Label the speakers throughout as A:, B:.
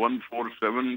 A: 147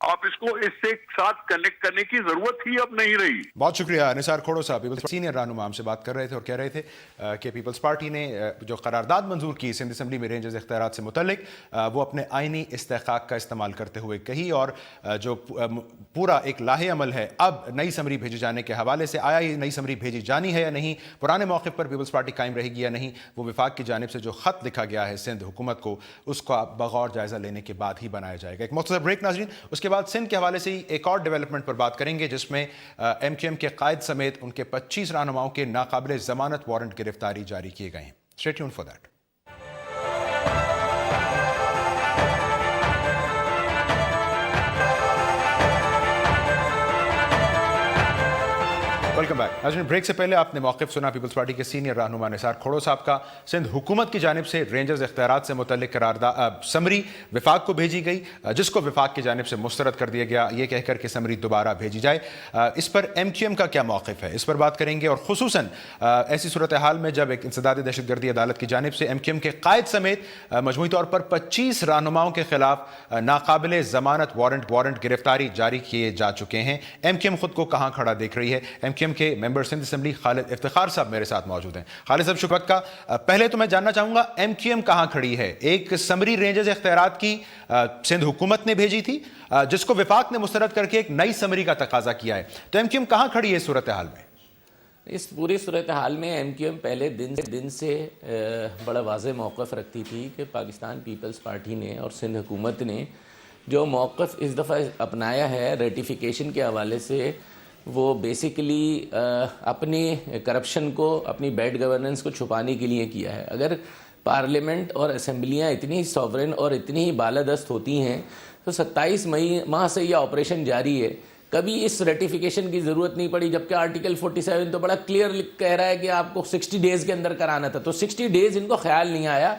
A: آپ اس کو اس سے ساتھ کنیکٹ کرنے کی ضرورت ہی اب نہیں رہی.
B: بہت شکریہ نثار کھوڑو صاحب. پیپلز سینئر رہنما ہم سے بات کر رہے تھے اور کہہ رہے تھے کہ پیپلز پارٹی نے جو قرارداد منظور کی سندھ اسمبلی میں رینجرز اختیارات سے متعلق وہ اپنے آئینی استحقاق کا استعمال کرتے ہوئے کہی, اور جو پورا ایک لاہے عمل ہے اب نئی سمری بھیجے جانے کے حوالے سے, آیا یہ نئی سمری بھیجی جانی ہے یا نہیں, پرانے موقف پر پیپلز پارٹی قائم رہے گی یا نہیں, وہ وفاق کی جانب سے جو خط لکھا گیا ہے سندھ حکومت کو, اس کو بغور جائزہ لینے کے بعد ہی بنایا جائے گا. ایک مختصر بریک ناظرین, اس کے بعد سندھ کے حوالے سے ایک اور ڈیولپمنٹ پر بات کریں گے جس میں ایم کیو ایم کے قائد سمیت ان کے 25 رہنماؤں کے ناقابل ضمانت وارنٹ گرفتاری جاری کیے گئے ہیں. Stay tuned for that. Welcome back. ناظرین, بریک سے پہلے آپ نے موقف سنا پیپلز پارٹی کے سینئر رہنما نثار کھوڑو صاحب کا. سندھ حکومت کی جانب سے رینجرز اختیارات سے متعلق سمری وفاق کو بھیجی گئی, جس کو وفاق کی جانب سے مسترد کر دیا گیا, یہ کہہ کر کہ سمری دوبارہ بھیجی جائے. اس پر ایم کیو ایم کا کیا موقف ہے, اس پر بات کریں گے, اور خصوصاً ایسی صورتحال میں جب ایک انسداد دہشت گردی عدالت کی جانب سے ایم کیو ایم کے قائد سمیت مجموعی طور پر 25 رہنماؤں کے خلاف ناقابل ضمانت وارنٹ گرفتاری جاری کیے جا چکے ہیں. ایم کیو ایم خود کو کہاں کھڑا دیکھ رہی ہے؟ ایم کیو ایم کے ممبر سندھ اسمبلی خالد افتخار صاحب میرے ساتھ موجود ہیں. خالد صاحب شکر کا. پہلے تو میں جاننا چاہوں گا ایم کیو ایم کہاں کھڑی ہے؟ ایک سمری رینجرز اختیارات کی سندھ حکومت نے بھیجی تھی جس کو وفاق نے مسترد کر کے ایک نئی سمری کا تقاضا کیا ہے, تو ایم کیو ایم کہاں کھڑی ہے اس صورتحال میں؟
C: اس پوری صورتحال میں ایم کیو ایم پہلے دن سے بڑا واضح موقف رکھتی تھی کہ پاکستان پیپلز پارٹی نے اور سندھ حکومت نے جو موقف اس دفعہ اپنایا ہے ریٹیفیکیشن کے حوالے سے, وہ بیسیکلی اپنی کرپشن کو, اپنی بیڈ گورننس کو چھپانے کے لیے کیا ہے. اگر پارلیمنٹ اور اسمبلیاں اتنی سوورن اور اتنی ہی بالادست ہوتی ہیں تو 27 ماہ سے یہ آپریشن جاری ہے, کبھی اس ریٹیفیکیشن کی ضرورت نہیں پڑی, جبکہ آرٹیکل 47 تو بڑا کلیئر کہہ رہا ہے کہ آپ کو 60 ڈیز کے اندر کرانا تھا. تو 60 ڈیز ان کو خیال نہیں آیا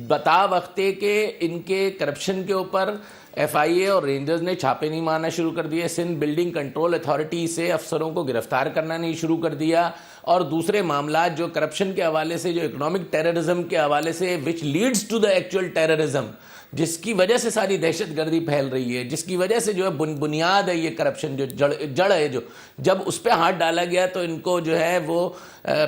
C: بتا وقتے کہ ان کے کرپشن کے اوپر ایف آئی اے اور رینجرز نے چھاپے نہیں مارنا شروع کر دیے, سندھ بلڈنگ کنٹرول اتھارٹی سے افسروں کو گرفتار کرنا نہیں شروع کر دیا, اور دوسرے معاملات جو کرپشن کے حوالے سے, جو اکنامک ٹیررزم کے حوالے سے وچ leads to the actual terrorism, جس کی وجہ سے ساری دہشت گردی پھیل رہی ہے, جس کی وجہ سے جو ہے بنیاد ہے یہ کرپشن, جو جڑ ہے, جو جب اس پہ ہاتھ ڈالا گیا تو ان کو جو ہے وہ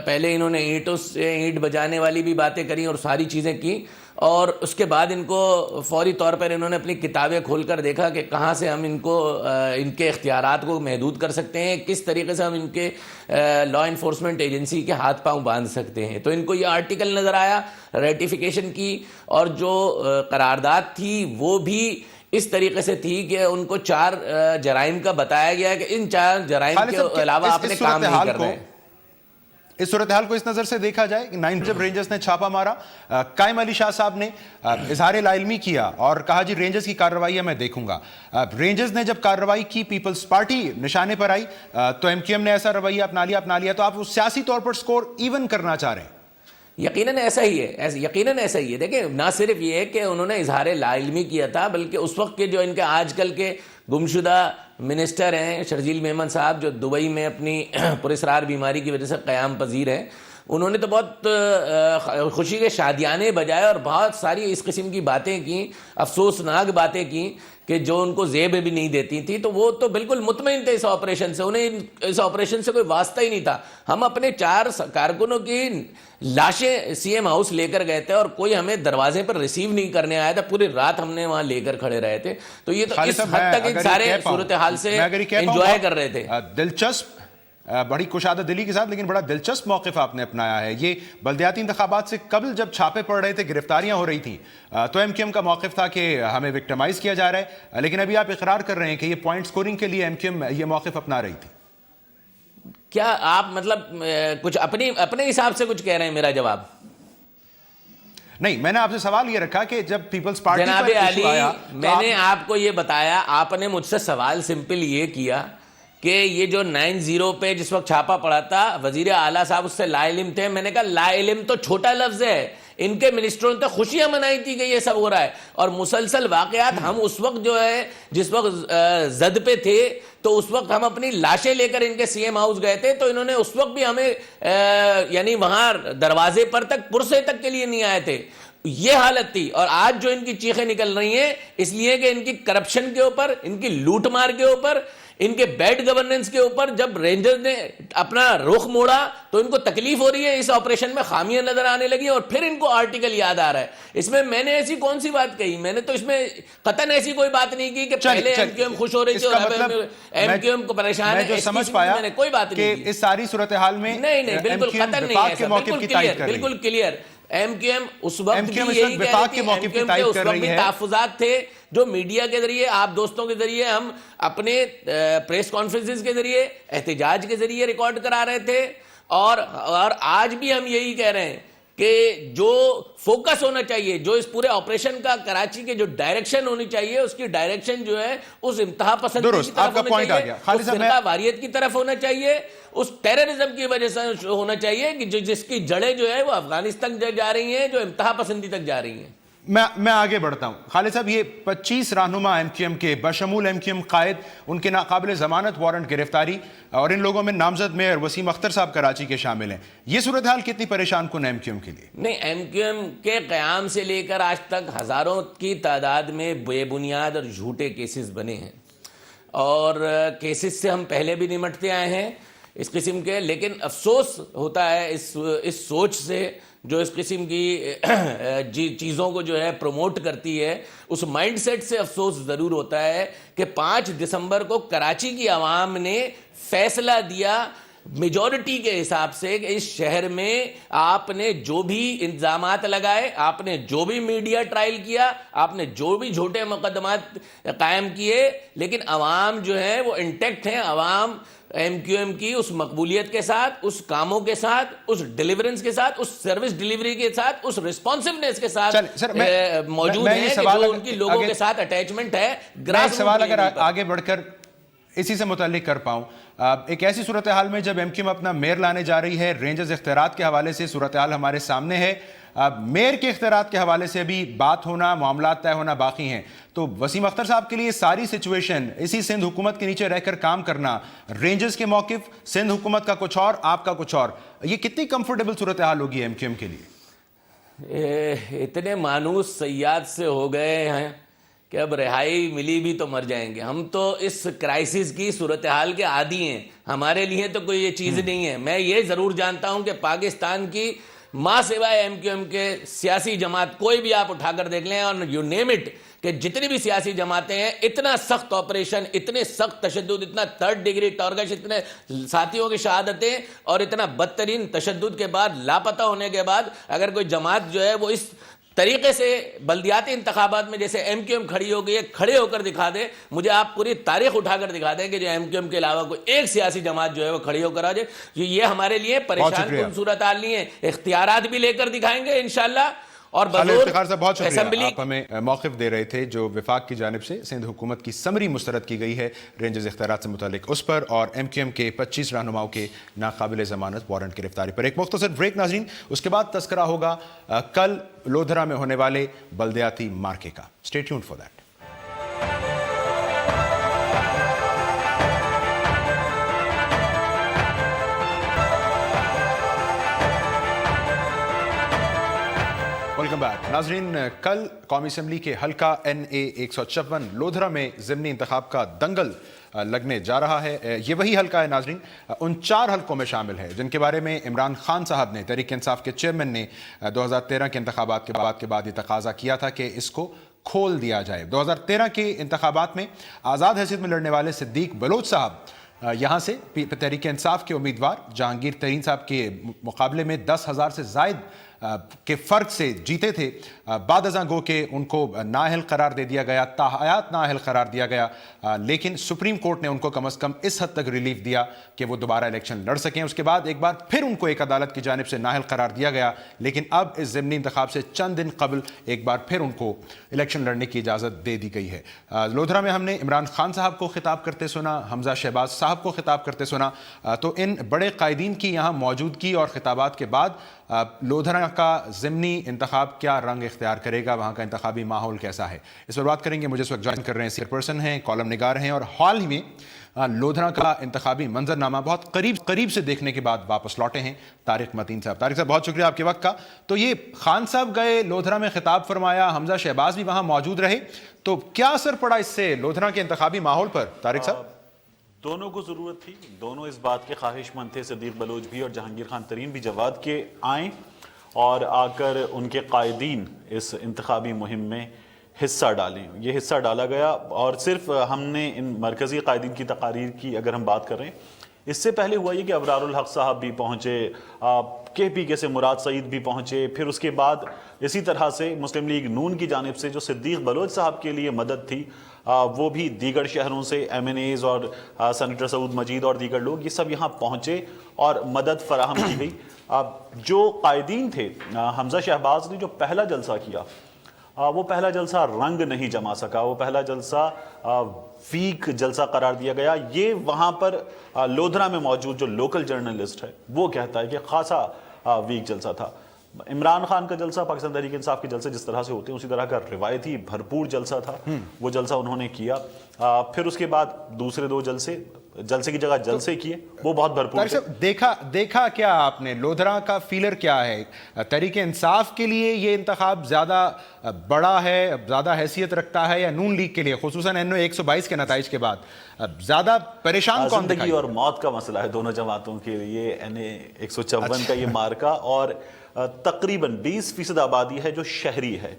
C: پہلے انہوں نے اینٹوں سے اینٹ بجانے والی بھی باتیں کریں اور ساری چیزیں کی, اور اس کے بعد ان کو فوری طور پر انہوں نے اپنی کتابیں کھول کر دیکھا کہ کہاں سے ہم ان کو ان کے اختیارات کو محدود کر سکتے ہیں, کس طریقے سے ہم ان کے لا انفورسمنٹ ایجنسی کے ہاتھ پاؤں باندھ سکتے ہیں. تو ان کو یہ آرٹیکل نظر آیا ریٹیفیکیشن کی, اور جو قرارداد تھی وہ بھی اس طریقے سے تھی کہ ان کو 4 جرائم کا بتایا گیا کہ ان 4 جرائم کے علاوہ آپ نے کام نہیں کرنا ہے.
B: اس صورتحال کو اس نظر سے دیکھا جائے کہ 9 جب رینجرز نے چھاپا مارا, قائم علی شاہ صاحب نے اظہار لا علمی کیا اور کہا جی رینجرز کی کارروائی ہے میں دیکھوں گا. رینجرز نے جب کارروائی کی, پیپلز پارٹی نشانے پر آئی, تو ایم کیو ایم نے ایسا رویہ اپنا لیا, تو آپ وہ سیاسی طور پر سکور ایون کرنا چاہ رہے ہیں؟
C: یقیناً ایسا ہی ہے. دیکھیں, نہ صرف یہ کہ انہوں نے اظہار لا علمی کیا تھا, بلکہ اس وقت کے جو ان کے آج کل کے گمشدہ منسٹر ہیں شرجیل میمن صاحب, جو دبئی میں اپنی پراسرار بیماری کی وجہ سے قیام پذیر ہیں, انہوں نے تو بہت خوشی کے شادیانے بجائے اور بہت ساری اس قسم کی باتیں کی, افسوسناک باتیں کی کہ جو ان کو زیب بھی نہیں دیتی تھی. تو وہ تو بالکل مطمئن تھے اس آپریشن سے, انہیں اس آپریشن سے کوئی واسطہ ہی نہیں تھا. ہم اپنے 4 کارکنوں کی لاشیں سی ایم ہاؤس لے کر گئے تھے اور کوئی ہمیں دروازے پر ریسیو نہیں کرنے آیا تھا, پوری رات ہم نے وہاں لے کر کھڑے رہے تھے. تو یہ تو اس حد تک ان سارے صورتحال سے انجوائے کر رہے تھے.
B: دلچسپ, بڑی کشادہ دلی کے ساتھ, لیکن بڑا دلچسپ موقف آپ نے اپنایا ہے. یہ بلدیاتی انتخابات سے قبل جب چھاپے پڑ رہے تھے, گرفتاریاں ہو رہی تھیں, تو ایم کیو ایم کا موقف تھا کہ ہمیں وکٹمائز کیا جا رہا ہے, لیکن ابھی آپ اقرار کر رہے ہیں کہ یہ پوائنٹ سکورنگ کے لیے ایم کیو ایم یہ موقف اپنا رہی تھی.
C: کیا آپ مطلب کچھ اپنے حساب سے کچھ کہہ رہے ہیں؟ میرا جواب
B: نہیں, میں نے آپ سے سوال یہ رکھا کہ جب پیپلز پارٹی
C: جناب علی, میں نے آپ کو یہ بتایا, آپ نے مجھ سے سوال سمپل یہ کیا کہ یہ جو 9-0 پہ جس وقت چھاپا پڑا تھا, وزیر اعلیٰ صاحب اس سے لا علم تھے. میں نے کہا لا علم تو چھوٹا لفظ ہے, ان کے منسٹروں نے تو خوشیاں منائی تھی کہ یہ سب ہو رہا ہے, اور مسلسل واقعات. ہم اس وقت جو ہے جس وقت زد پہ تھے, تو اس وقت ہم اپنی لاشیں لے کر ان کے سی ایم ہاؤس گئے تھے, تو انہوں نے اس وقت بھی ہمیں یعنی وہاں دروازے پر تک پرسے تک کے لیے نہیں آئے تھے. یہ حالت تھی. اور آج جو ان کی چیخیں نکل رہی ہیں اس لیے کہ ان کی کرپشن کے اوپر, ان کی لوٹ مار کے اوپر, ان کے بیڈ گورننس کے اوپر جب رینجر نے اپنا رخ موڑا تو ان کو تکلیف ہو رہی ہے, اس آپریشن میں خامیاں نظر آنے لگی, اور پھر ان کو آرٹیکل یاد آ رہا ہے. اس میں میں نے ایسی کون سی بات کہی؟ میں نے تو اس میں قطعاً ایسی کوئی بات نہیں کی کہ پہلے ایم کیو ایم خوش ہو رہی تھی اور ایم کیو ایم کو پریشان ہے.
B: میں جو سمجھ پایا
C: میں نے کوئی بات نہیں
B: کہ اس ساری صورتحال میں
C: نہیں بالکل قطعاً نہیں ہے, بالکل کلیئر. ایم کیو ایم اس وقت بھی یہی کہہ رہی تھی, ایم کیو ایم کے اس وقت بھی تحفظات تھے جو میڈیا کے ذریعے, آپ دوستوں کے ذریعے, ہم اپنے پریس کانفرنسز کے ذریعے, احتجاج کے ذریعے ریکارڈ کرا رہے تھے. اور آج بھی ہم یہی کہہ رہے ہیں کہ جو فوکس ہونا چاہیے, جو اس پورے آپریشن کا کراچی کے جو ڈائریکشن ہونی چاہیے, اس کی ڈائریکشن جو ہے اس انتہا پسندی کی طرف ہونا چاہیے, اس فرقہ واریت کی طرف ہونا چاہیے, اس ٹیررزم کی وجہ سے ہونا چاہیے کہ جس کی جڑیں جو ہے وہ افغانستان تک جا رہی ہیں, جو انتہا پسندی تک جا رہی ہیں.
B: میں آگے بڑھتا ہوں. خالد صاحب, یہ 25 رہنما ایم کیو ایم کے بشمول ایم کیو ایم قائد, ان کے ناقابل ضمانت وارنٹ گرفتاری, اور ان لوگوں میں نامزد میئر وسیم اختر صاحب کراچی کے شامل ہیں. یہ صورتحال کتنی پریشان کن ہے ایم کیو ایم کے لیے؟
C: نہیں, ایم کیو ایم کے قیام سے لے کر آج تک ہزاروں کی تعداد میں بے بنیاد اور جھوٹے کیسز بنے ہیں, اور کیسز سے ہم پہلے بھی نمٹتے آئے ہیں اس قسم کے. لیکن افسوس ہوتا ہے اس سوچ سے جو اس قسم کی چیزوں کو جو ہے پروموٹ کرتی ہے, اس مائنڈ سیٹ سے افسوس ضرور ہوتا ہے کہ 5 دسمبر کو کراچی کی عوام نے فیصلہ دیا میجورٹی کے حساب سے کہ اس شہر میں آپ نے جو بھی انتظامات لگائے, آپ نے جو بھی میڈیا ٹرائل کیا, آپ نے جو بھی جھوٹے مقدمات قائم کیے, لیکن عوام جو ہے وہ انٹیکٹ ہیں. عوام ایم کیو ایم کی اس مقبولیت کے ساتھ, اس کاموں کے ساتھ, اس ڈیلیورنس کے ساتھ, اس سروس ڈیلیوری کے ساتھ, اس ریسپانسونیس کے ساتھ موجود ہیں کہ جو ان کی لوگوں کے ساتھ اٹیچمنٹ ہے.
B: میں ایک سوال اگر آگے بڑھ کر اسی سے متعلق کر پاؤں, ایک ایسی صورتحال میں جب ایم کیو ایم اپنا میئر لانے جا رہی ہے, رینجرز اختیارات کے حوالے سے صورتحال ہمارے سامنے ہے, میئر کے اختیارات کے حوالے سے بھی بات ہونا, معاملات طے ہونا باقی ہیں, تو وسیم اختر صاحب کے لیے ساری سچویشن, اسی سندھ حکومت کے نیچے رہ کر کام کرنا, رینجرز کے موقف, سندھ حکومت کا کچھ اور, آپ کا کچھ اور, یہ کتنی کمفرٹیبل صورتحال ہوگی ایم کیو ایم کے لیے؟
C: اتنے مانوس سیاد سے ہو گئے ہیں کہ اب رہائی ملی بھی تو مر جائیں گے. ہم تو اس کرائسس کی صورتحال کے عادی ہیں, ہمارے لیے تو کوئی یہ چیز نہیں ہے. میں یہ ضرور جانتا ہوں کہ پاکستان کی ماں سوائے ایم کیو ایم کے سیاسی جماعت کوئی بھی آپ اٹھا کر دیکھ لیں, اور یو نیم اٹ, کہ جتنی بھی سیاسی جماعتیں ہیں, اتنا سخت آپریشن, اتنے سخت تشدد, اتنا 3rd ڈگری ٹارگٹ, اتنے ساتھیوں کی شہادتیں, اور اتنا بدترین تشدد کے بعد, لاپتہ ہونے کے بعد, اگر کوئی جماعت جو ہے وہ اس طریقے سے بلدیاتی انتخابات میں جیسے ایم کیو ایم کھڑی ہو گئی ہے, کھڑے ہو کر دکھا دے, مجھے آپ پوری تاریخ اٹھا کر دکھا دیں کہ جو ایم کیو ایم کے علاوہ کوئی ایک سیاسی جماعت جو ہے وہ کھڑی ہو کر آ جائے. یہ ہمارے لیے پریشان کن صورتحال نہیں ہے. اختیارات بھی لے کر دکھائیں گے انشاءاللہ. اور
B: افتخار صاحب بہت شکریہ, آپ ہمیں موقف دے رہے تھے جو وفاق کی جانب سے سندھ حکومت کی سمری مسترد کی گئی ہے رینجرز اختیارات سے متعلق, اس پر, اور ایم کیو ایم کے 25 رہنماؤں کے ناقابل ضمانت وارنٹ گرفتاری پر. ایک مختصر بریک ناظرین, اس کے بعد تذکرہ ہوگا کل لودھرا میں ہونے والے بلدیاتی مارکے کا. Stay tuned for that. Welcome back ناظرین. کل قومی اسمبلی کے حلقہ NA 156 لودھرا میں ضمنی انتخاب کا دنگل لگنے جا رہا ہے. یہ وہی حلقہ ہے ناظرین, ان 4 حلقوں میں شامل ہے جن کے بارے میں عمران خان صاحب نے, تحریک انصاف کے چیئرمین نے 2013 کے انتخابات کے بعد یہ تقاضا کیا تھا کہ اس کو کھول دیا جائے. 2013 کے انتخابات میں آزاد حیثیت میں لڑنے والے صدیق بلوچ صاحب یہاں سے تحریک انصاف کے امیدوار جہانگیر ترین صاحب کے مقابلے میں 10,000 سے زائد کے فرق سے جیتے تھے. بعد ازاں گو کہ ان کو نااہل قرار دے دیا گیا, تاحیات نااہل قرار دیا گیا, لیکن سپریم کورٹ نے ان کو کم از کم اس حد تک ریلیف دیا کہ وہ دوبارہ الیکشن لڑ سکیں. اس کے بعد ایک بار پھر ان کو ایک عدالت کی جانب سے نااہل قرار دیا گیا, لیکن اب اس ضمنی انتخاب سے چند دن قبل ایک بار پھر ان کو الیکشن لڑنے کی اجازت دے دی گئی ہے. لودھرا میں ہم نے عمران خان صاحب کو خطاب کرتے سنا, حمزہ شہباز صاحب کو خطاب کرتے سنا. تو ان بڑے قائدین کی یہاں موجودگی اور خطابات کے بعد لودھرا کا ضمنی انتخاب کیا رنگ اختیار کرے گا, وہاں کا انتخابی ماحول کیسا ہے, اس پر بات کریں گے. مجھے اس وقت جوائن کر رہے ہیں سینئر پرسن ہیں, کالم نگار ہیں, اور حال ہی میں لودھرا کا انتخابی منظرنامہ بہت قریب سے دیکھنے کے بعد واپس لوٹے ہیں طارق متین صاحب. طارق صاحب بہت شکریہ آپ کے وقت کا. تو یہ خان صاحب گئے, لودھرا میں خطاب فرمایا, حمزہ شہباز بھی وہاں موجود رہے, تو کیا اثر پڑا اس سے لودھرا کے انتخابی ماحول پر طارق صاحب؟
D: دونوں کو ضرورت تھی, دونوں اس بات کے خواہش مند تھے, صدیق بلوچ بھی اور جہانگیر خان ترین بھی, جواد کے آئیں اور آ کر ان کے قائدین اس انتخابی مہم میں حصہ ڈالیں. یہ حصہ ڈالا گیا, اور صرف ہم نے ان مرکزی قائدین کی تقاریر کی اگر ہم بات کر رہے ہیں, اس سے پہلے ہوا یہ کہ ابرار الحق صاحب بھی پہنچے, کے پی کے سے مراد سعید بھی پہنچے, پھر اس کے بعد اسی طرح سے مسلم لیگ نون کی جانب سے جو صدیق بلوچ صاحب کے لیے مدد تھی وہ بھی دیگر شہروں سے ایم این ایز اور سینیٹر سعود مجید اور دیگر لوگ, یہ سب یہاں پہنچے اور مدد فراہم کی گئی. جو قائدین تھے, حمزہ شہباز نے جو پہلا جلسہ کیا, وہ پہلا جلسہ رنگ نہیں جما سکا, وہ پہلا جلسہ ویک جلسہ قرار دیا گیا. یہ وہاں پر لودھرا میں موجود جو لوکل جرنلسٹ ہے وہ کہتا ہے کہ خاصا ویک جلسہ تھا. عمران خان کا جلسہ, پاکستان تحریک انصاف کے جلسے جس طرح سے ہوتے ہیں اسی طرح کا روایتی بھرپور جلسہ تھا, وہ جلسہ انہوں نے کیا. پھر اس کے بعد دوسرے دو جلسے کی جگہ جلسے کیے, وہ بہت بھرپور تھے.
B: دیکھا کیا آپ نے, لودھرا کا فیلر کیا ہے؟ تحریک انصاف کے لیے یہ انتخاب زیادہ بڑا ہے, زیادہ حیثیت رکھتا ہے, یا نون لیگ کے لیے خصوصاً NO 122 کے نتائج کے بعد زیادہ پریشان کون دکھائی؟
D: زندگی اور موت کا مسئلہ ہے دونوں جماعتوں کے لیے. NA 154 کا یہ مارکا, اور تقریباً 20% آبادی ہے جو شہری ہے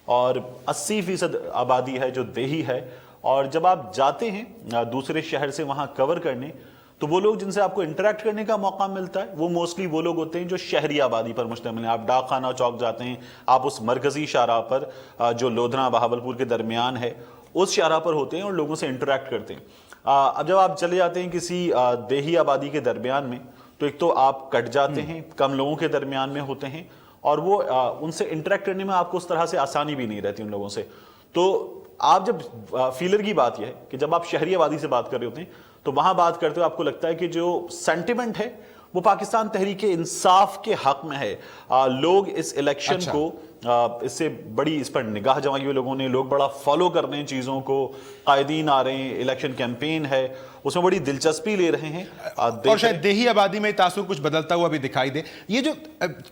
D: اور 80% آبادی ہے جو دیہی ہے. اور جب آپ جاتے ہیں دوسرے شہر سے وہاں کور کرنے, تو وہ لوگ جن سے آپ کو انٹریکٹ کرنے کا موقع ملتا ہے وہ موسٹلی وہ لوگ ہوتے ہیں جو شہری آبادی پر مشتمل ہیں. آپ ڈاک خانہ چوک جاتے ہیں, آپ اس مرکزی شاہراہ پر جو لودھرا بہاولپور کے درمیان ہے اس شاہراہ پر ہوتے ہیں اور لوگوں سے انٹریکٹ کرتے ہیں. اب جب آپ چلے جاتے ہیں کسی دیہی آبادی کے درمیان میں, تو ایک تو آپ کٹ جاتے ہیں, کم لوگوں کے درمیان میں ہوتے ہیں, اور وہ ان سے انٹریکٹ کرنے میں آپ کو اس طرح سے آسانی بھی نہیں رہتی ان لوگوں سے. تو آپ جب فیلر کی بات یہ ہے کہ جب آپ شہری آبادی سے بات کر رہے ہوتے ہیں تو وہاں بات کرتے ہوئے آپ کو لگتا ہے کہ جو سینٹیمنٹ ہے وہ پاکستان تحریک انصاف کے حق میں ہے. لوگ اس الیکشن کو اس سے بڑی اس پر نگاہ جمائی ہوئے لوگوں نے, لوگ بڑا فالو کر رہے ہیں چیزوں کو, قائدین آ رہے ہیں, الیکشن کیمپین ہے اس میں بڑی دلچسپی لے رہے ہیں.
B: اور شاید دیہی آبادی میں تاثر کچھ بدلتا ہوا بھی دکھائی دے. یہ جو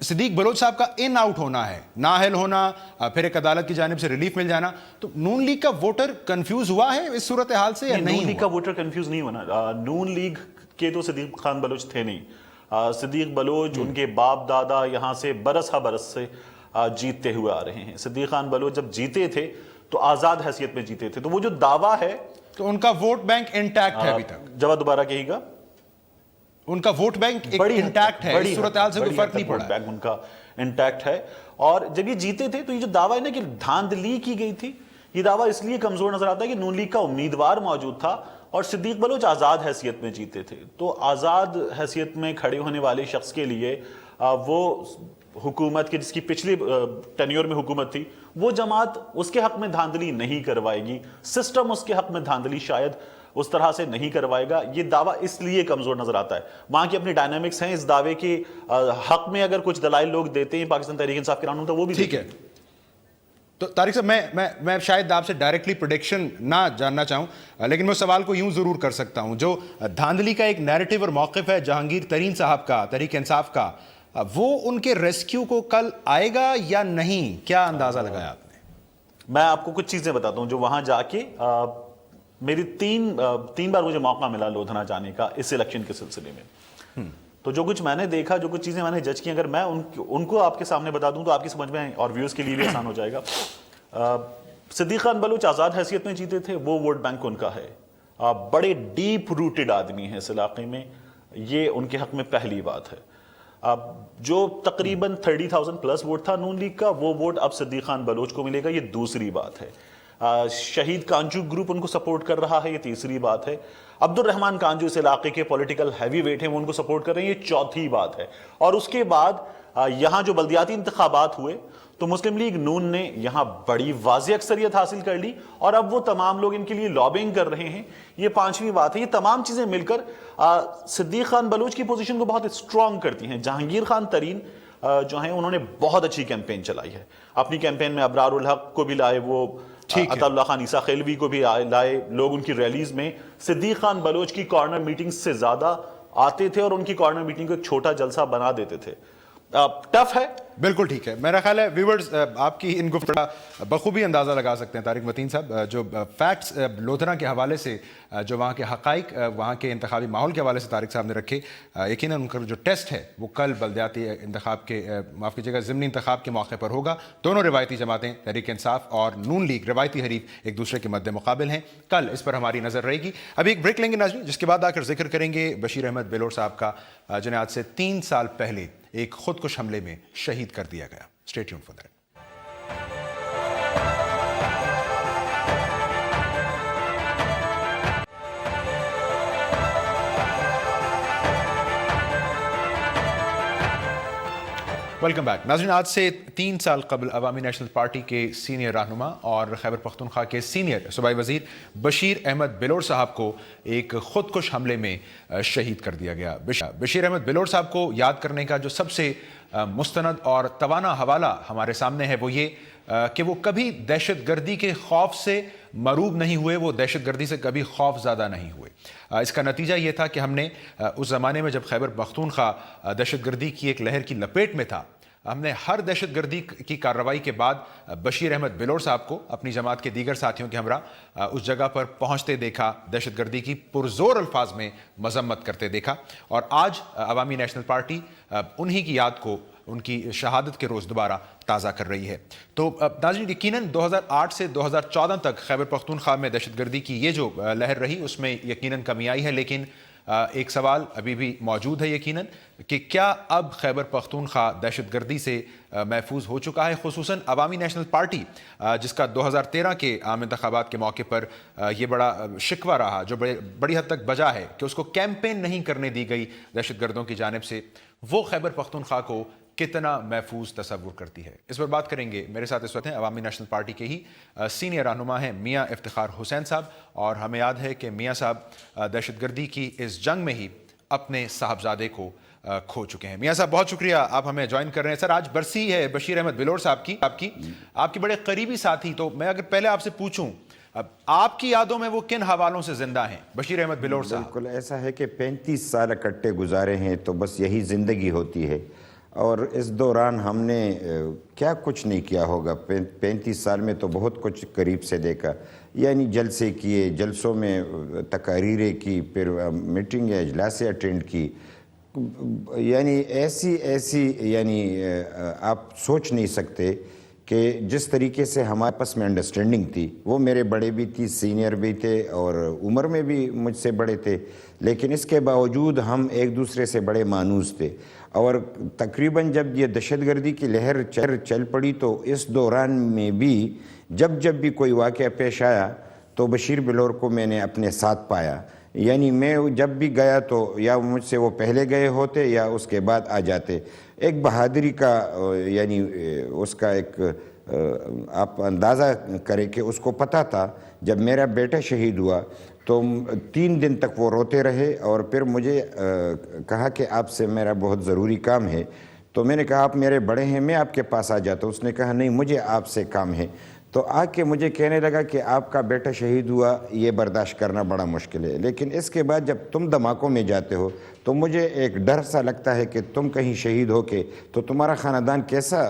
B: صدیق بلوچ صاحب کا ان آؤٹ ہونا ہے, نااہل ہونا, پھر ایک عدالت کی جانب سے ریلیف مل جانا, تو نون لیگ کا ووٹر کنفیوز ہوا ہے اس صورتحال سے یا نہیں؟
D: نون لیگ کا ووٹر کنفیوز نہیں ہونا. نون لیگ کے تو صدیق خان بلوچ تھے نہیں. صدیق بلوچ ان کے باپ دادا یہاں سے برس ہا برس سے جیتتے ہوئے آ رہے ہیں. صدیق خان بلوچ جب جیتے تھے تو آزاد حیثیت میں جیتے تھے, تو وہ جو دعویٰ ہے
B: تو ان کا ووٹ بینک انٹیکٹ ہے ابھی تک.
D: جواب دوبارہ کہے گا.
B: ان کا ووٹ بینک انٹیکٹ ہے, اس صورتحال سے کوئی فرق نہیں پڑا.
D: بینک ان کا انٹیکٹ ہے. اور جب یہ جیتے تھے تو یہ جو دعویٰ ہے نا کہ دھاندلی کی گئی تھی, یہ دعویٰ اس لیے کمزور نظر آتا ہے کہ نون لیگ کا امیدوار موجود تھا اور صدیق بلوچ آزاد حیثیت میں جیتے تھے. تو آزاد حیثیت میں کھڑے ہونے والے شخص کے لیے وہ حکومت کے جس کی پچھلی ٹینیور میں حکومت تھی, وہ جماعت اس کے حق میں دھاندلی نہیں کروائے گی, سسٹم اس کے حق میں دھاندلی شاید اس طرح سے نہیں کروائے گا. یہ دعویٰ اس لیے کمزور نظر آتا ہے. وہاں کی اپنی ڈائنامکس ہیں اس دعوے کے حق میں. اگر کچھ دلائل لوگ دیتے ہیں پاکستان تحریک انصاف کے رہنما, تو وہ بھی
B: ٹھیک ہے. تو طارق صاحب میں شاید آپ سے ڈائریکٹلی پریڈکشن نہ جاننا چاہوں, لیکن میں سوال کو یوں ضرور کر سکتا ہوں. جو دھاندلی کا ایک نیریٹو اور موقف ہے جہانگیر ترین صاحب کا تحریک انصاف کا, وہ ان کے ریسکیو کو کل آئے گا یا نہیں؟ کیا اندازہ لگایا آپ نے؟
D: میں آپ کو کچھ چیزیں بتاتا ہوں جو وہاں جا کے میری تین بار مجھے موقع ملا لودھرا جانے کا اس الیکشن کے سلسلے میں. تو جو کچھ میں نے دیکھا, جو کچھ چیزیں میں نے جج کی, اگر میں ان کو آپ کے سامنے بتا دوں تو آپ کی سمجھ میں اور ویوز کے لیے بھی آسان ہو جائے گا. صدیق خان بلوچ آزاد حیثیت میں جیتے تھے, وہ ووٹ بینک ان کا ہے. بڑے ڈیپ روٹڈ آدمی ہیں اس علاقے میں, یہ ان کے حق میں پہلی بات ہے. جو تقریباً 30,000 پلس ووٹ تھا نون لیگ کا, وہ ووٹ اب صدیق خان بلوچ کو ملے گا, یہ دوسری بات ہے. شہید کانجو گروپ ان کو سپورٹ کر رہا ہے, یہ تیسری بات ہے. عبد الرحمان کانجو اس علاقے کے پولیٹیکل ہیوی ویٹ ہیں, وہ ان کو سپورٹ کر رہے ہیں, یہ چوتھی بات ہے. اور اس کے بعد یہاں جو بلدیاتی انتخابات ہوئے تو مسلم لیگ نون نے یہاں بڑی واضح اکثریت حاصل کر لی, اور اب وہ تمام لوگ ان کے لیے لابنگ کر رہے ہیں. یہ پانچویں بات ہے. یہ تمام چیزیں مل کر صدیق خان بلوچ کی پوزیشن کو بہت اسٹرانگ کرتی ہیں. جہانگیر خان ترین جو ہیں انہوں نے بہت اچھی کیمپین چلائی ہے. اپنی کیمپین میں ابرار الحق کو بھی لائے, وہ عطا اللہ خان عیسیٰ خیلوی کو بھی لائے. لوگ ان کی ریلیز میں صدیق خان بلوچ کی کارنر میٹنگ سے زیادہ آتے تھے اور ان کی کارنر میٹنگ کو ایک چھوٹا جلسہ بنا دیتے تھے. ٹف ہے,
B: بالکل ٹھیک ہے. میرا خیال ہے ویورز آپ کی ان گفتگو بخوبی اندازہ لگا سکتے ہیں طارق متین صاحب, جو فیکٹس لودھنا کے حوالے سے, جو وہاں کے حقائق وہاں کے انتخابی ماحول کے حوالے سے طارق صاحب نے رکھے, یقیناً ان کا جو ٹیسٹ ہے وہ کل بلدیاتی انتخاب کے, معاف کیجیے گا, ضمنی انتخاب کے موقع پر ہوگا. دونوں روایتی جماعتیں تحریک انصاف اور نون لیگ روایتی حریف ایک دوسرے کے مد مقابل ہیں. کل اس پر ہماری نظر رہے گی. ابھی ایک بریک لیں گے ناظرین, جس کے بعد آ کر ذکر کریں گے بشیر احمد بلور صاحب کا, جنہیں آج سے 3 سال پہلے ایک خودکش حملے میں شہید کر دیا گیا. Stay tuned for that. Welcome back. ناظرین, آج سے 3 سال قبل عوامی نیشنل پارٹی کے سینئر رہنما اور خیبر پختونخوا کے سینئر صوبائی وزیر بشیر احمد بلور صاحب کو ایک خودکش حملے میں شہید کر دیا گیا. بشیر احمد بلور صاحب کو یاد کرنے کا جو سب سے مستند اور توانا حوالہ ہمارے سامنے ہے وہ یہ کہ وہ کبھی دہشت گردی کے خوف سے مروب نہیں ہوئے, وہ دہشت گردی سے کبھی خوف زدہ نہیں ہوئے. اس کا نتیجہ یہ تھا کہ ہم نے اس زمانے میں جب خیبر پختونخوا دہشت گردی کی ایک لہر کی لپیٹ میں تھا, ہم نے ہر دہشت گردی کی کارروائی کے بعد بشیر احمد بلور صاحب کو اپنی جماعت کے دیگر ساتھیوں کے ہمراہ اس جگہ پر پہنچتے دیکھا, دہشت گردی کی پرزور الفاظ میں مذمت کرتے دیکھا. اور آج عوامی نیشنل پارٹی انہی کی یاد کو ان کی شہادت کے روز دوبارہ تازہ کر رہی ہے. تو ناظرین, یقیناً 2008 سے 2014 تک خیبر پختونخوا میں دہشت گردی کی یہ جو لہر رہی اس میں یقیناً کمی آئی ہے, لیکن ایک سوال ابھی بھی موجود ہے یقیناً کہ کیا اب خیبر پختونخوا دہشت گردی سے محفوظ ہو چکا ہے. خصوصاً عوامی نیشنل پارٹی جس کا 2013 کے عام انتخابات کے موقع پر یہ بڑا شکوہ رہا, جو بڑی حد تک بجا ہے کہ اس کو کیمپین نہیں کرنے دی گئی دہشت گردوں کی جانب سے, وہ خیبر پختونخوا کو کتنا محفوظ تصور کرتی ہے. اس پر بات کریں گے. میرے ساتھ اس وقت ہیں عوامی نیشنل پارٹی کے ہی سینئر رہنما ہیں میاں افتخار حسین صاحب, اور ہمیں یاد ہے کہ میاں صاحب دہشت گردی کی اس جنگ میں ہی اپنے صاحبزادے کو کھو چکے ہیں. میاں صاحب بہت شکریہ, آپ ہمیں جوائن کر رہے ہیں. سر, آج برسی ہے بشیر احمد بلور صاحب کی, آپ کی بڑے قریبی ساتھی, تو میں اگر پہلے آپ سے پوچھوں آپ کی یادوں میں وہ کن حوالوں سے زندہ ہیں بشیر احمد بلور صاحب؟
E: بالکل ایسا ہے کہ 35 سال اکٹھے گزارے ہیں, تو بس یہی زندگی ہوتی ہے. اور اس دوران ہم نے کیا کچھ نہیں کیا ہوگا. 35 سال میں تو بہت کچھ قریب سے دیکھا, یعنی جلسے کیے, جلسوں میں تقاریریں کی, پھر میٹنگ یا اجلاسیں اٹینڈ کی, یعنی ایسی یعنی آپ سوچ نہیں سکتے کہ جس طریقے سے ہمارے پاس میں انڈرسٹینڈنگ تھی. وہ میرے بڑے بھی تھی, سینئر بھی تھے اور عمر میں بھی مجھ سے بڑے تھے, لیکن اس کے باوجود ہم ایک دوسرے سے بڑے مانوس تھے. اور تقریباً جب یہ دہشت گردی کی لہر چل پڑی تو اس دوران میں بھی جب بھی کوئی واقعہ پیش آیا تو بشیر بلور کو میں نے اپنے ساتھ پایا. یعنی میں جب بھی گیا تو یا مجھ سے وہ پہلے گئے ہوتے یا اس کے بعد آ جاتے. ایک بہادری کا یعنی اس کا ایک آپ اندازہ کریں کہ اس کو پتہ تھا جب میرا بیٹا شہید ہوا تو 3 دن تک وہ روتے رہے, اور پھر مجھے کہا کہ آپ سے میرا بہت ضروری کام ہے. تو میں نے کہا آپ میرے بڑے ہیں, میں آپ کے پاس آ جاتا ہوں. اس نے کہا نہیں, مجھے آپ سے کام ہے. تو آ کے مجھے کہنے لگا کہ آپ کا بیٹا شہید ہوا, یہ برداشت کرنا بڑا مشکل ہے, لیکن اس کے بعد جب تم دھماکوں میں جاتے ہو تو مجھے ایک ڈر سا لگتا ہے کہ تم کہیں شہید ہو کے تو تمہارا خاندان کیسا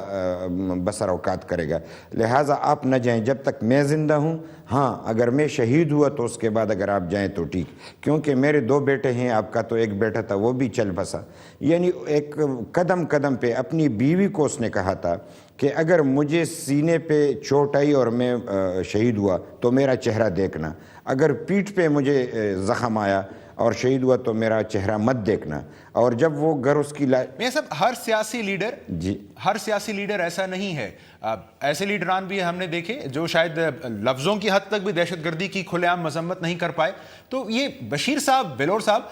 E: بسر اوقات کرے گا, لہٰذا آپ نہ جائیں جب تک میں زندہ ہوں. ہاں, اگر میں شہید ہوا تو اس کے بعد اگر آپ جائیں تو ٹھیک, کیونکہ میرے 2 بیٹے ہیں, آپ کا تو ایک بیٹا تھا وہ بھی چل بسا. یعنی ایک قدم پہ اپنی بیوی کو اس نے کہا تھا کہ اگر مجھے سینے پہ چوٹ آئی اور میں شہید ہوا تو میرا چہرہ دیکھنا, اگر پیٹھ پہ مجھے زخم آیا اور شہید ہوا تو میرا چہرہ مت دیکھنا. اور جب وہ گھر اس کی
B: میاں صاحب, ہر سیاسی لیڈر ایسا نہیں ہے. ایسے لیڈران بھی ہم نے دیکھے جو شاید لفظوں کی حد تک بھی دہشت گردی کی کھلے عام مذمت نہیں کر پائے. تو یہ بشیر صاحب, بلور صاحب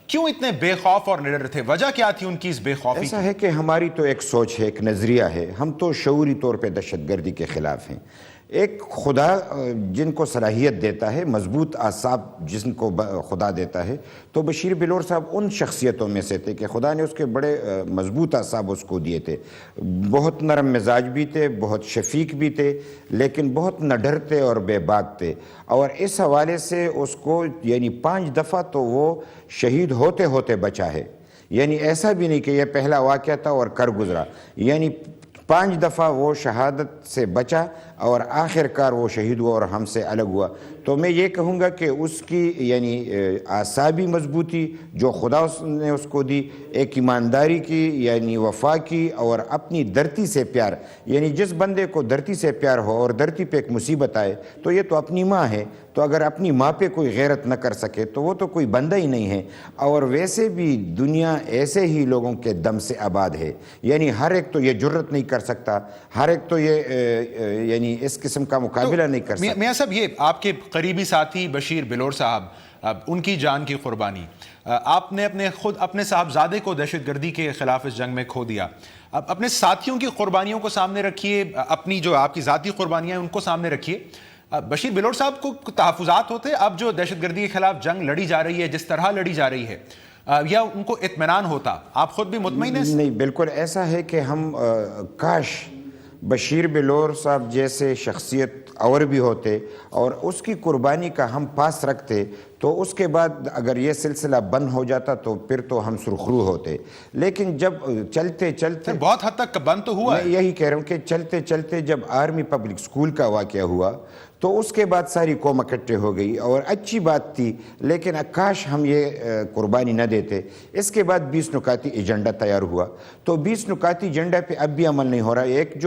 B: کیوں اتنے بے خوف اور نڈر تھے؟ وجہ کیا تھی ان کی اس بے خوفی؟
E: ایسا ہے کہ ہماری تو ایک سوچ ہے, ایک نظریہ ہے. ہم تو شعوری طور پہ دہشت گردی کے خلاف ہیں, ایک خدا جن کو صلاحیت دیتا ہے، مضبوط اعصاب جن کو خدا دیتا ہے، تو بشیر بلور صاحب ان شخصیتوں میں سے تھے کہ خدا نے اس کے بڑے مضبوط اعصاب اس کو دیے تھے. بہت نرم مزاج بھی تھے، بہت شفیق بھی تھے، لیکن بہت نہ ڈرتے اور بے باک تھے. اور اس حوالے سے اس کو یعنی 5 دفعہ تو وہ شہید ہوتے ہوتے بچا ہے. یعنی ایسا بھی نہیں کہ یہ پہلا واقعہ تھا اور کر گزرا، یعنی 5 دفعہ وہ شہادت سے بچا اور آخر کار وہ شہید ہوا اور ہم سے الگ ہوا. تو میں یہ کہوں گا کہ اس کی یعنی اعصابی مضبوطی جو خدا نے اس کو دی، ایک ایمانداری کی یعنی وفا کی، اور اپنی دھرتی سے پیار. یعنی جس بندے کو دھرتی سے پیار ہو اور دھرتی پہ ایک مصیبت آئے تو یہ تو اپنی ماں ہے، تو اگر اپنی ماں پہ کوئی غیرت نہ کر سکے تو وہ تو کوئی بندہ ہی نہیں ہے. اور ویسے بھی دنیا ایسے ہی لوگوں کے دم سے آباد ہے. یعنی ہر ایک تو یہ جرت نہیں کر سکتا، ہر ایک تو یہ یعنی اس قسم کا مقابلہ نہیں کر سکتا.
B: میاں صاحب، یہ آپ کے قریبی ساتھی بشیر بلور صاحب، ان کی جان کی قربانی، آپ نے اپنے صاحبزادے کو دہشت گردی کے خلاف اس جنگ میں کھو دیا. اب اپنے ساتھیوں کی قربانیوں کو سامنے رکھیے، اپنی جو آپ کی ذاتی قربانیاں ہیں ان کو سامنے رکھیے. بشیر بلور صاحب کو تحفظات ہوتے اب جو دہشت گردی کے خلاف جنگ لڑی جا رہی ہے، جس طرح لڑی جا رہی ہے، یا ان کو اطمینان ہوتا؟ آپ خود بھی مطمئن ہیں؟
E: نہیں، بالکل ایسا ہے کہ ہم کاش بشیر بلور صاحب جیسے شخصیت اور بھی ہوتے اور اس کی قربانی کا ہم پاس رکھتے، تو اس کے بعد اگر یہ سلسلہ بند ہو جاتا تو پھر تو ہم سرخرو ہوتے. لیکن جب چلتے چلتے
B: بہت حد تک بند تو ہوا ہے.
E: میں یہی کہہ رہا ہوں کہ چلتے چلتے جب آرمی پبلک سکول کا واقعہ ہوا تو اس کے بعد ساری قوم اکٹھے ہو گئی، اور اچھی بات تھی، لیکن کاش ہم یہ قربانی نہ دیتے. اس کے بعد 20 نکاتی ایجنڈا تیار ہوا، تو 20 نکاتی ایجنڈا پہ اب بھی عمل نہیں ہو رہا. ایک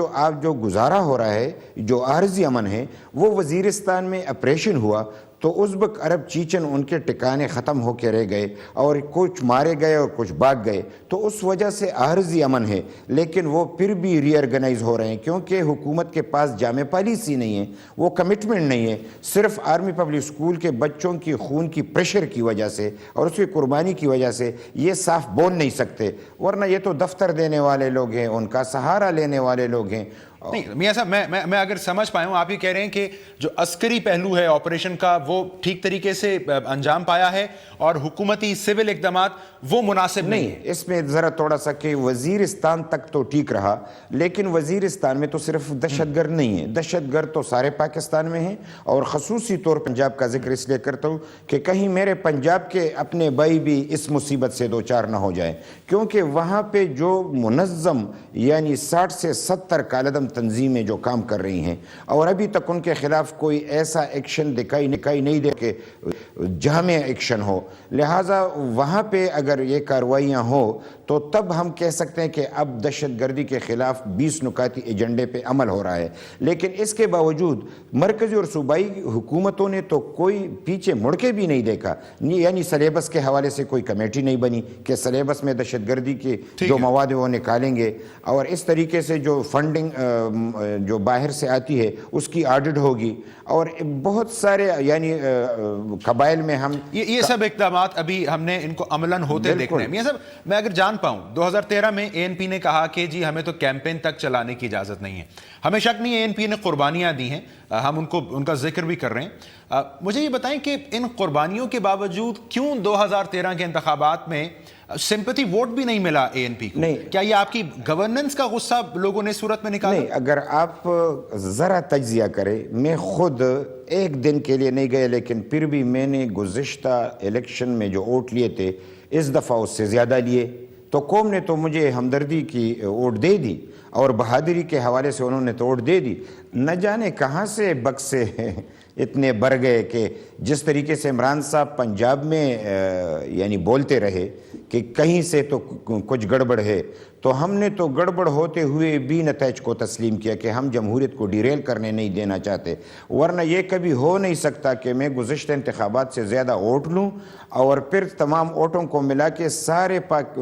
E: جو گزارا ہو رہا ہے، جو عارضی امن ہے، وہ وزیرستان میں آپریشن ہوا تو ازبک عرب چیچن ان کے ٹکانے ختم ہو کے رہ گئے، اور کچھ مارے گئے اور کچھ بھاگ گئے. تو اس وجہ سے عارضی امن ہے، لیکن وہ پھر بھی ری آرگنائز ہو رہے ہیں، کیونکہ حکومت کے پاس جامع پالیسی نہیں ہے، وہ کمٹمنٹ نہیں ہے. صرف آرمی پبلک سکول کے بچوں کی خون کی پریشر کی وجہ سے اور اس کی قربانی کی وجہ سے یہ صاف بول نہیں سکتے، ورنہ یہ تو دفتر دینے والے لوگ ہیں، ان کا سہارا لینے والے لوگ ہیں.
B: نہیں میاں صاحب، میں اگر سمجھ پایا ہوں، آپ یہ کہہ رہے ہیں کہ جو عسکری پہلو ہے آپریشن کا وہ ٹھیک طریقے سے انجام پایا ہے، اور حکومتی سول اقدامات وہ مناسب نہیں ہے.
E: اس میں ذرا تھوڑا سا کہ وزیرستان تک تو ٹھیک رہا، لیکن وزیرستان میں تو صرف دہشت گرد نہیں ہے، دہشت گرد تو سارے پاکستان میں ہیں. اور خصوصی طور پنجاب کا ذکر اس لیے کرتا ہوں کہ کہیں میرے پنجاب کے اپنے بھائی بھی اس مصیبت سے دوچار نہ ہو جائیں، کیونکہ وہاں پہ جو منظم یعنی 60 سے 70 کالعدم تنظیمیں جو کام کر رہی ہیں، اور ابھی تک ان کے خلاف کوئی ایسا ایکشن دکھائی نہیں دے کہ جامع ایکشن ہو. لہٰذا وہاں پہ اگر یہ کارروائیاں ہو تو تب ہم کہہ سکتے ہیں کہ اب دہشت گردی کے خلاف 20 نکاتی ایجنڈے پہ عمل ہو رہا ہے. لیکن اس کے باوجود مرکزی اور صوبائی حکومتوں نے تو کوئی پیچھے مڑ کے بھی نہیں دیکھا. یعنی سلیبس کے حوالے سے کوئی کمیٹی نہیں بنی کہ سلیبس میں دہشت گردی کے جو مواد وہ نکالیں گے، اور اس طریقے سے جو فنڈنگ جو باہر سے آتی ہے اس کی آڈٹ ہوگی. اور بہت سارے یعنی قبائل میں ہم
B: یہ سب اقدامات ابھی ہم نے ان کو عملاً ہوتے دیکھنے ہیں. میاں صاحب، میں اگر جان پاؤں 2013 میں اے این پی نے کہا کہ جی ہمیں تو کیمپین تک چلانے کی اجازت نہیں ہے. ہمیں شک نہیں اے این پی نے قربانیاں دی ہیں، ہم ان کا ذکر بھی کر رہے ہیں. مجھے یہ بتائیں کہ ان قربانیوں کے باوجود کیوں 2013 کے انتخابات میں سمپتھی ووٹ بھی نہیں ملا اے این پی کو؟ کیا یہ آپ کی گورننس کا غصہ لوگوں نے صورت میں نکالا؟
E: نہیں، اگر آپ ذرا تجزیہ کریں، میں خود ایک دن کے لیے نہیں گئے، لیکن پھر بھی میں نے گزشتہ الیکشن میں جو ووٹ لیے تھے اس دفعہ اس سے زیادہ لیے. تو قوم نے تو مجھے ہمدردی کی ووٹ دے دی، اور بہادری کے حوالے سے انہوں نے تو ووٹ دے دی. نہ جانے کہاں سے بکسے اتنے بھر گئے کہ جس طریقے سے عمران صاحب پنجاب میں یعنی بولتے رہے کہ کہیں سے تو کچھ گڑبڑ ہے، تو ہم نے تو گڑبڑ ہوتے ہوئے بھی نتائج کو تسلیم کیا کہ ہم جمہوریت کو ڈیریل کرنے نہیں دینا چاہتے. ورنہ یہ کبھی ہو نہیں سکتا کہ میں گزشتہ انتخابات سے زیادہ ووٹ لوں اور پھر تمام ووٹوں کو ملا کے سارے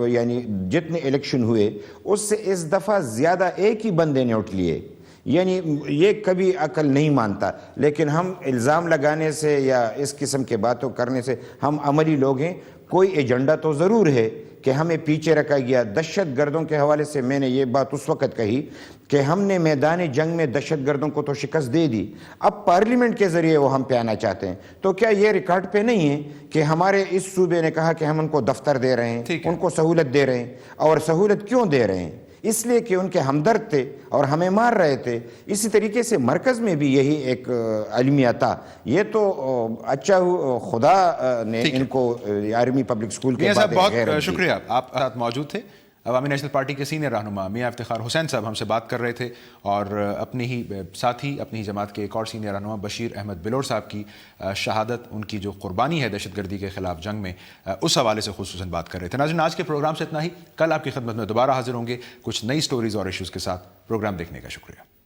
E: یعنی جتنے الیکشن ہوئے اس سے اس دفعہ زیادہ ایک ہی بندے نے ووٹ لیے. یعنی یہ کبھی عقل نہیں مانتا. لیکن ہم الزام لگانے سے یا اس قسم کے باتوں کرنے سے، ہم عملی لوگ ہیں. کوئی ایجنڈا تو ضرور ہے کہ ہمیں پیچھے رکھا گیا. دہشت گردوں کے حوالے سے میں نے یہ بات اس وقت کہی کہ ہم نے میدان جنگ میں دہشت گردوں کو تو شکست دے دی, اب پارلیمنٹ کے ذریعے وہ ہم پہ آنا چاہتے ہیں. تو کیا یہ ریکارڈ پہ نہیں ہے کہ ہمارے اس صوبے نے کہا کہ ہم ان کو دفتر دے رہے ہیں, ان کو سہولت دے رہے ہیں, اور سہولت کیوں دے رہے ہیں؟ اس لیے کہ ان کے ہمدرد تھے اور ہمیں مار رہے تھے. اسی طریقے سے مرکز میں بھی یہی ایک المیہ تھا. یہ تو اچھا خدا نے ان کو آرمی پبلک اسکول کے بعد
B: بہت شکریہ. آپ ساتھ موجود تھے. عوامی نیشنل پارٹی کے سینئر رہنما میاں افتخار حسین صاحب ہم سے بات کر رہے تھے, اور اپنی ہی ساتھی اپنی ہی جماعت کے ایک اور سینئر رہنما بشیر احمد بلور صاحب کی شہادت, ان کی جو قربانی ہے دہشت گردی کے خلاف جنگ میں, اس حوالے سے خصوصاً بات کر رہے تھے. ناظرین, آج کے پروگرام سے اتنا ہی. کل آپ کی خدمت میں دوبارہ حاضر ہوں گے کچھ نئی سٹوریز اور ایشوز کے ساتھ. پروگرام دیکھنے کا شکریہ.